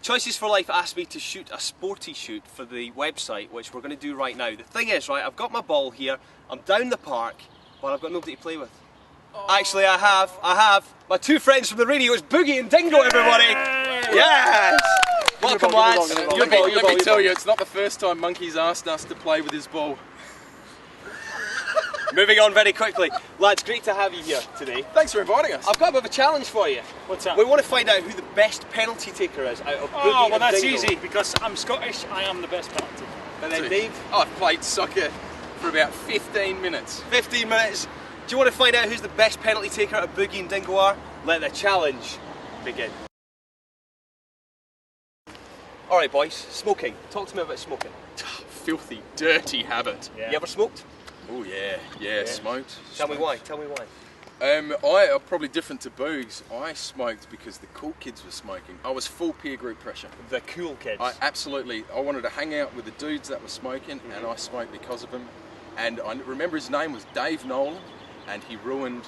Choices for Life asked me to shoot a sporty shoot for the website, which we're going to do right now. The thing is, right, I've got my ball here, I'm down the park, but I've got nobody to play with. Oh. Actually, I have my two friends from the radio. It's Boogie and Dingo, everybody! Yes! Welcome, lads. Let me tell you, it's not the first time Monkey's asked us to play with his ball. Moving on very quickly. Lads, great to have you here today. Thanks for inviting us. I've got a bit of a challenge for you. What's that? We want to find out who the best penalty taker is out of Boogie and Dingo. Oh, well that's easy, because I'm Scottish, I am the best penalty. And then Dave? I've played soccer for about 15 minutes. 15 minutes. Do you want to find out who's the best penalty taker out of Boogie and Dingo are? Let the challenge begin. Alright boys, smoking. Talk to me about smoking. Filthy, dirty habit. Yeah. You ever smoked? Oh yeah, smoked. Tell me why. I'm probably different to Boogs. I smoked because the cool kids were smoking. I was full peer group pressure. The cool kids? I wanted to hang out with the dudes that were smoking, and I smoked because of them. And I remember his name was Dave Nolan, and he ruined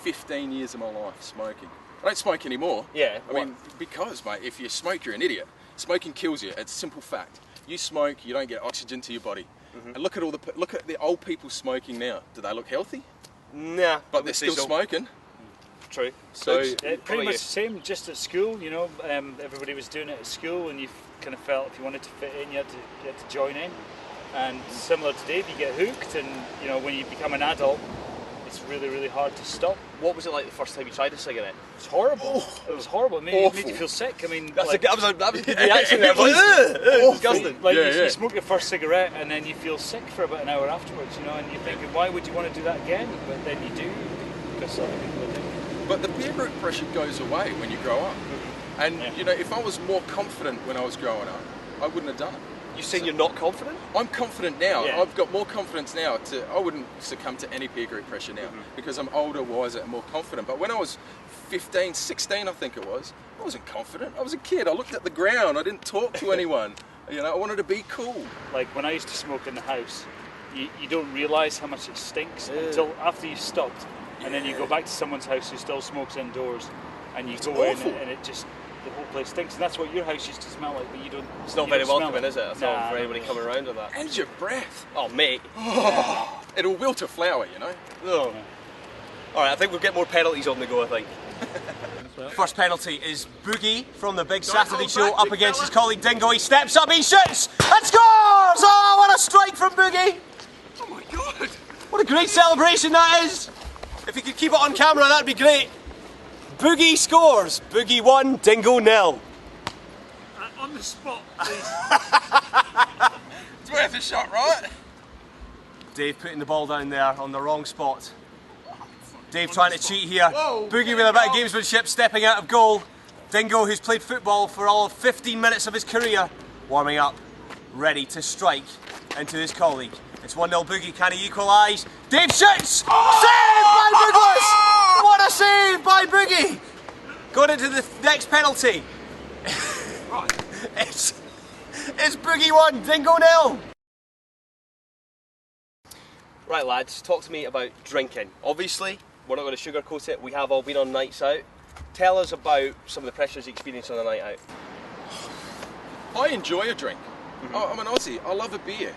15 years of my life smoking. I don't smoke anymore. Yeah. I mean, because, mate, if you smoke, you're an idiot. Smoking kills you. It's a simple fact. You smoke, you don't get oxygen to your body. And look at the old people smoking now. Do they look healthy? Nah. But they're still smoking. True. So pretty much the same, just at school, you know, everybody was doing it at school, and you kind of felt if you wanted to fit in, you had to join in. And similar to Dave, you get hooked, and you know, when you become an adult, it's really, really hard to stop. What was it like the first time you tried a cigarette? It's horrible. It was horrible. It made you feel sick. I mean, that was a good reaction there. It's disgusting. Like you smoke your first cigarette and then you feel sick for about an hour afterwards, you know, and you're thinking, why would you want to do that again? But then you do, because other people are doing it. But the peer group pressure goes away when you grow up. And you know, if I was more confident when I was growing up, I wouldn't have done it. You saying you're not confident? I'm confident now. Yeah. I've got more confidence now. I wouldn't succumb to any peer group pressure now because I'm older, wiser, and more confident. But when I was 15, 16, I think it was, I wasn't confident. I was a kid. I looked at the ground. I didn't talk to anyone. You know, I wanted to be cool. Like when I used to smoke in the house, you don't realise how much it stinks until after you've stopped, and then you go back to someone's house who still smokes indoors, and you go in and it just. The whole place stinks, and that's what your house used to smell like, but you don't. It's not very welcoming, is it? I thought for anybody coming around with that. And your breath. Oh, mate. Oh, it'll wilt a flower, you know. Oh. Yeah. All right, I think we'll get more penalties on the go. I think. First penalty is Boogie from the Big Saturday Show up against his colleague Dingo. He steps up, he shoots, and scores! Oh, what a strike from Boogie! Oh my God! What a great celebration that is! If you could keep it on camera, that'd be great. Boogie scores. Boogie 1, Dingo 0. On the spot, please. It's worth a shot, right? Dave putting the ball down there on the wrong spot. Dave trying to cheat here. Whoa, Boogie with a bit of gamesmanship, stepping out of goal. Dingo, who's played football for all 15 minutes of his career, warming up, ready to strike into his colleague. It's 1-0 Boogie, can he equalise? Dave shoots! Saved by Douglas! What a save by Boogie! Going into the next penalty. It's Boogie 1, Dingo 0. Right lads, talk to me about drinking. Obviously, we're not going to sugarcoat it, we have all been on nights out. Tell us about some of the pressures you experienced on a night out. I enjoy a drink. I'm an Aussie, I love a beer.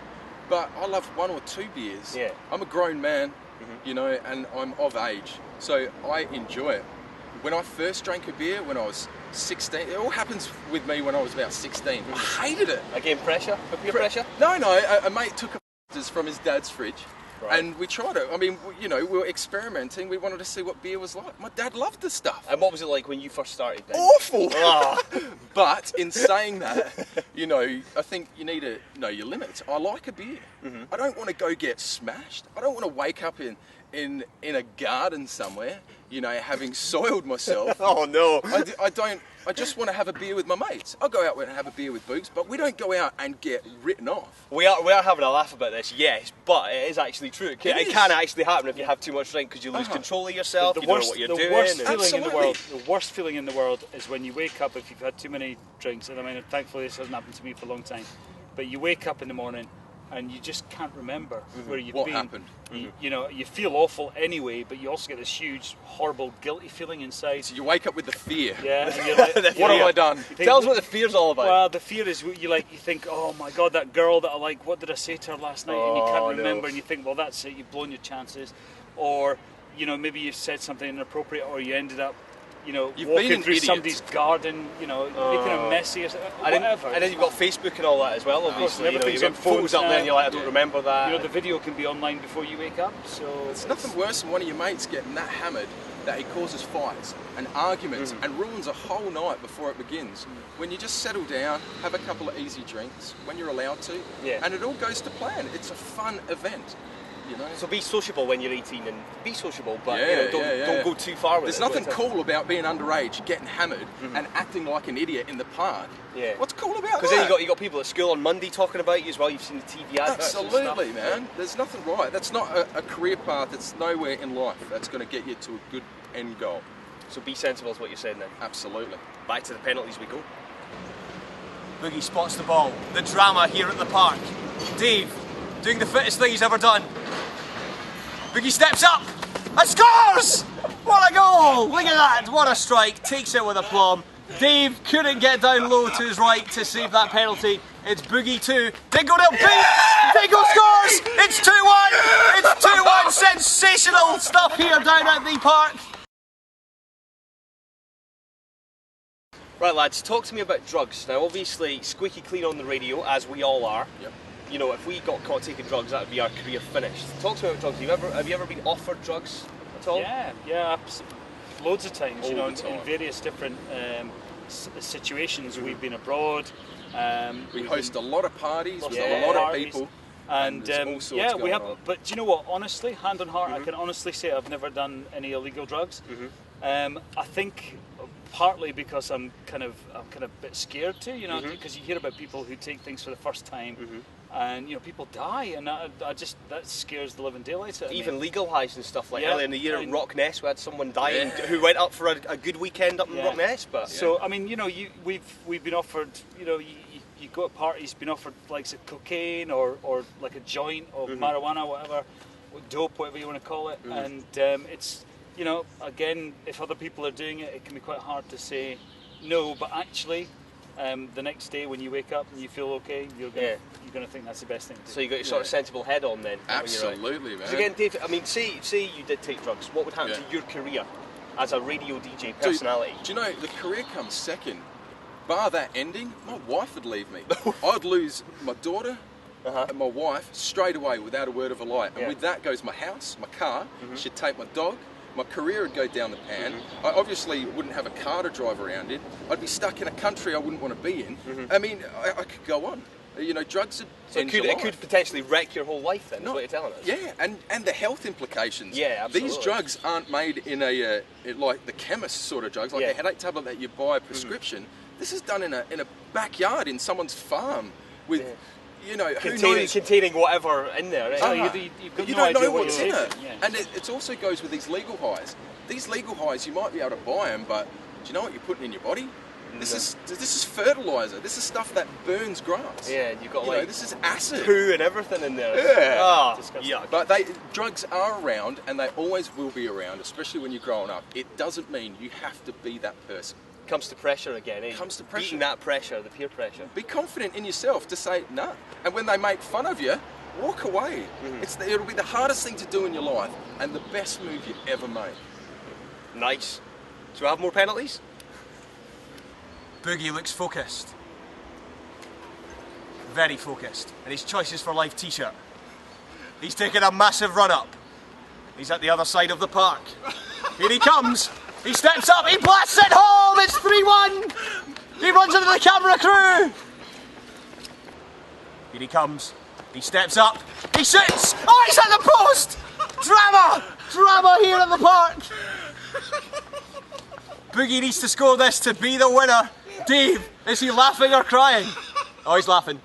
But I love 1 or 2 beers. Yeah. I'm a grown man, you know, and I'm of age. So I enjoy it. When I first drank a beer when I was 16, it all happens with me when I was about 16. I hated it. Again, pressure? Peer pressure? No, a mate took a from his dad's fridge. Right. And we tried it. I mean, you know, we were experimenting. We wanted to see what beer was like. My dad loved the stuff. And what was it like when you first started then? Awful! Oh. But in saying that, you know, I think you need to know your limits. I like a beer. I don't want to go get smashed. I don't want to wake up in a garden somewhere, you know, having soiled myself. Oh no! I don't. I just want to have a beer with my mates. I'll go out and have a beer with Boogs, but we don't go out and get written off. We are having a laugh about this, yes, but it is actually true. It can actually happen if you have too much drink because you lose control of yourself. You don't know what you're doing. The worst feeling in the world is when you wake up if you've had too many drinks. And I mean, thankfully this hasn't happened to me for a long time. But you wake up in the morning and you just can't remember where you've What been. happened? You know, you feel awful anyway, but you also get this huge, horrible, guilty feeling inside. So you wake up with the fear. Yeah, and you're like, What have I done? Tell us what the fear's all about. Well, the fear is you think, oh my God, that girl that I like, what did I say to her last night? And you Oh, can't no. remember, and you think, well, that's it, you've blown your chances. Or, you know, maybe you said something inappropriate, or you ended up, you know, You've been walking an through idiot. somebody's garden, you know, making a messy or whatever. And then you've got Facebook and all that as well, obviously. You know, everything's you've got on photos phones up there now. and you're like, I don't remember that. You know, the video can be online before you wake up, so... It's nothing worse than one of your mates getting that hammered that he causes fights and arguments and ruins a whole night before it begins. When you just settle down, have a couple of easy drinks, when you're allowed to, Yeah. and it all goes to plan. It's a fun event, you know. So be sociable when you're 18 and be sociable, but Yeah, you know, yeah. don't go too far with There's it. nothing cool about being underage, getting hammered, and acting like an idiot in the park. Yeah. What's cool about that? Because then you got people at school on Monday talking about you as well. You've seen the TV adverts and Absolutely, stuff. man. There's nothing right. That's not a career path. It's nowhere in life that's going to get you to a good end goal. So be sensible is what you're saying then. Absolutely. Back to the penalties we go. Boogie spots the ball. The drama here at the park. Dave doing the fittest thing he's ever done. Boogie steps up and scores! What a goal! Look at that, what a strike. Takes it with aplomb. Dave couldn't get down low to his right to save that penalty. It's Boogie 2. Dingo nil. Dingo scores! It's 2-1! It's 2-1! Sensational stuff here down at the park. Right, lads, talk to me about drugs. Now, obviously, squeaky clean on the radio, as we all are. Yep. You know, if we got caught taking drugs, that would be our career finished. Talk to me about drugs. Have you ever been offered drugs at all? Yeah, loads of times, All you know, the time. in various different situations. We've been abroad. We we've host a lot of parties with Yeah. a lot of Parties. people. And there's all sorts yeah, we going have. on. But do you know what? Honestly, hand on heart, I can honestly say I've never done any illegal drugs. I think partly because I'm kind of a bit scared too, you know, because you hear about people who take things for the first time, and you know, people die, and that scares the living daylights out of me. Even legal highs and stuff like Yeah, earlier in the year at and- Rockness, we had someone dying who went up for a good weekend up in Yeah. Rockness. But So I mean, you know, we've been offered, you know, you go to parties, been offered like some cocaine or like a joint of marijuana, whatever, or dope, whatever you want to call it, and it's, you know, again, if other people are doing it, it can be quite hard to say no. But actually, the next day when you wake up and you feel okay, you're gonna think that's the best thing to do. so you got your sort of sensible head on then. when you're out. Absolutely, man. Because again, Dave, I mean, say you did take drugs, what would happen Yeah. to your career as a radio DJ Dude, personality? do you know, the career comes second. Bar that ending, my wife would leave me. I'd lose my daughter and my wife straight away without a word of a lie. And Yeah. with that goes my house, my car, she'd take my dog, my career would go down the pan. I obviously wouldn't have a car to drive around in. I'd be stuck in a country I wouldn't want to be in. I mean, I could go on. You know, drugs would So end it your could life. potentially wreck your whole life then, is No, what you're telling us. Yeah, and the health implications. Yeah, absolutely. These drugs aren't made in like the chemist sort of drugs, like Yeah. a headache tablet that you buy a prescription. This is done in a backyard in someone's farm with, you know, who knows? Containing whatever in there. Eh? So Ah, you've but got you no don't idea know what what's you're in it. taking, yeah. And it also goes with these legal highs. These legal highs, you might be able to buy them, but do you know what you're putting in your body? This is fertilizer. This is stuff that burns grass. Yeah, you've got You know, like this is acid. poo and everything in there. Yeah. Ah, Disgusting. yuck. But drugs are around, and they always will be around, especially when you're growing up. It doesn't mean you have to be that person. Comes to pressure again, eh? Comes to pressure. Beating that pressure, the peer pressure. Be confident in yourself to say no. And when they make fun of you, walk away. It'll be the hardest thing to do in your life, and the best move you've ever made. Nice. Do we have more penalties? Boogie looks focused. Very focused. And his Choices for Life t-shirt. He's taking a massive run up. He's at the other side of the park. Here he comes. He steps up. He blasts it home. It's 3-1. He runs into the camera crew. Here he comes. He steps up. He shoots. Oh, he's at the post. Drama. Drama here at the park. Boogie needs to score this to be the winner. Dave, is he laughing or crying? Oh, he's laughing.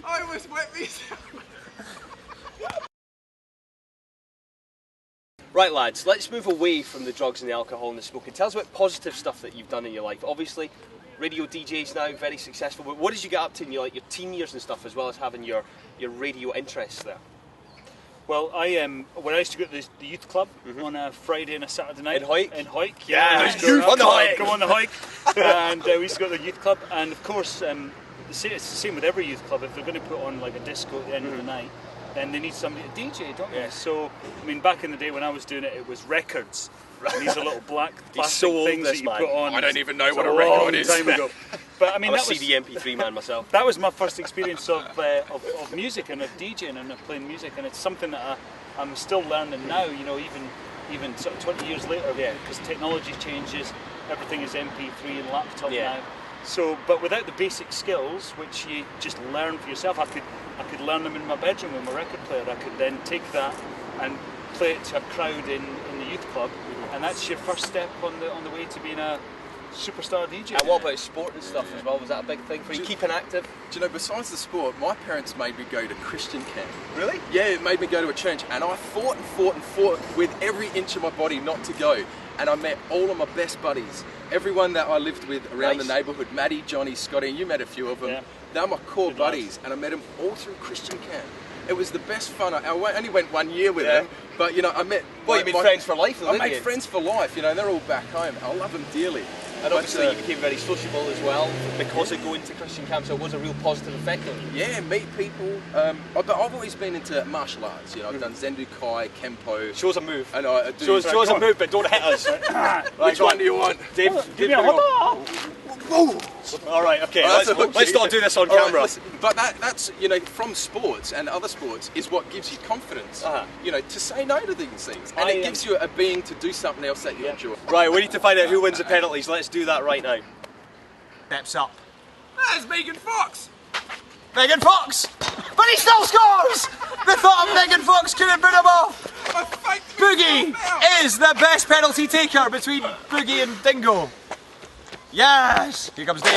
I was wet myself. Right, lads, let's move away from the drugs and the alcohol and the smoking. Tell us about positive stuff that you've done in your life. Obviously, radio DJs now, very successful. But what did you get up to in your teen years and stuff, as well as having your radio interests there? Well, when I used to go to the youth club on a Friday and a Saturday night. In Hawick? In Hawick, yeah. Go On the Hawick. Go on the Hawick. And we used to go to the youth club, and of course, it's the same with every youth club. If they're going to put on like a disco at the end of the night, then they need somebody to DJ, don't they? So, I mean, back in the day when I was doing it, it was records. And these are little black plastic things that you put on. I don't even know what a record is. Time ago. But I mean, I'm that a CD MP3 man myself. That was my first experience of music and of DJing and of playing music, and it's something that I'm still learning now. You know, even sort of 20 years later, because technology changes, everything is MP3 and laptop now. So, but without the basic skills, which you just learn for yourself, I could learn them in my bedroom with my record player. I could then take that and play it to a crowd in the youth club, and that's your first step on the way to being a superstar DJ. And what about sport and stuff as well? Was that a big thing for you? Keeping active? Do you know, besides the sport, my parents made me go to Christian camp. Really? Yeah, it made me go to a church, and I fought with every inch of my body not to go. And I met all of my best buddies, everyone that I lived with around the neighbourhood, Maddie, Johnny, Scotty, and you met a few of them. Yeah. They're my core buddies, and I met them all through Christian camp. It was the best fun. I only went 1 year with them, but you know, I met. Well, you made friends for life, though, didn't you? I made friends for life, you know, and they're all back home. I love them dearly. And obviously you became very sociable as well because of going to Christian camp, so it was a real positive effect on you. Yeah, meet people. But I've always been into martial arts. You know, I've done Zendu-kai, Kempo. Show us a move. And I do. Show us a move, but don't hit us. Which one do you want? Dave, give me a All right, okay. Let's not do this on camera. Right, but that's, you know, from sports and other sports is what gives you confidence. You know, to say no to these things, and it gives you a being to do something else that you enjoy. Right, we need to find out who wins the penalties. Let's do that right now. Steps up. There's Megan Fox. Megan Fox! But he still scores! The thought of Megan Fox could have been him off! Boogie is the best penalty taker between Boogie and Dingo. Yes! Here comes Dave.